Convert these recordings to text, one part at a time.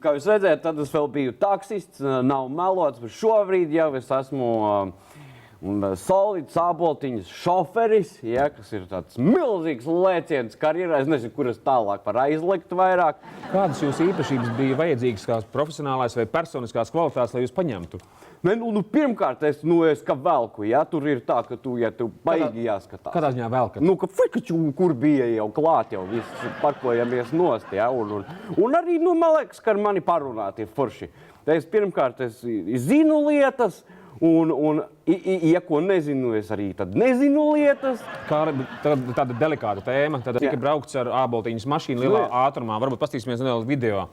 Kā jūs redzējāt, tad es vēl biju taksists, nav melots, bet šobrīd jau es esmu Solītas āboltiņas šoferis, ja, kas ir tāds milzīgs lēciens karjerā. Es nezinu, kur es tālāk var aizlikt vairāk. Kādas jūsu īpašības bija vajadzīgas, kāds profesionālais vai personiskās kvalitātes, lai jūs paņemtu? Pirmkārt, es kā velku, ja, tur ir tā, ka tu baigi jāskatās. Kādā ziņā velkat? Ka frikaču, kur bija jau klāt, jau viss parkojamies nost, ja, un arī, man liekas, ka ar mani parunāt ir forši. Pirmkārt, es zinu lietas, un ja ko nezinu, es arī tad nezinu lietas. Tāda delikāta tēma, tad tika braukts ar āboltiņas mašīnu lielā ātrumā. Varbūt pastīsimies nedaudz video.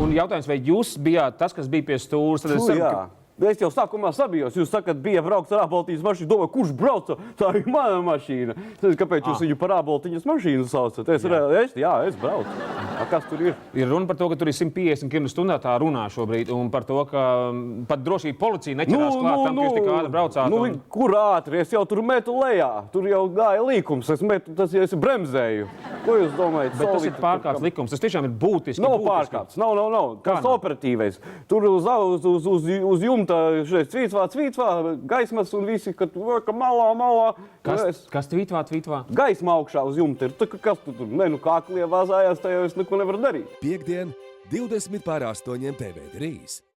Un jautājums, vai jūs bijāt tas, kas bija pie stūres? Es jau sākumā sabijos. Jūs sakat, bija braukts ar āboltiņas mašīnu. Domāju, kurš brauca? Tā ir mana mašīna. Kāpēc jūs viņu par āboltiņas mašīnu saucat? Es braucu. Kas tur ir? Ir runa par to, ka tur ir 150 km/h tā runā šobrīd, un par to, ka pat drošība policija neķerās klāt tam, ka jūs tik ātri braucāt. Kur ātri? Es jau tur metu lejā. Tur jau gāja līkums. Es bremzēju. Ko jūs domājat? Bet tas ir pārkāpts likums. Tas tiešām ir būtiski. Nav pārkāpts. Nav. Tas operatīvais. Tur uz jumta tvītvā, gaismas un visi, ka malā. Kas tvītvā? Gaisma augšā uz jumta ir. Kas tu tur? Kāklie vāzājās, tajā es neko nevaru darīt. Piektdien, 20 pār 8 TV3.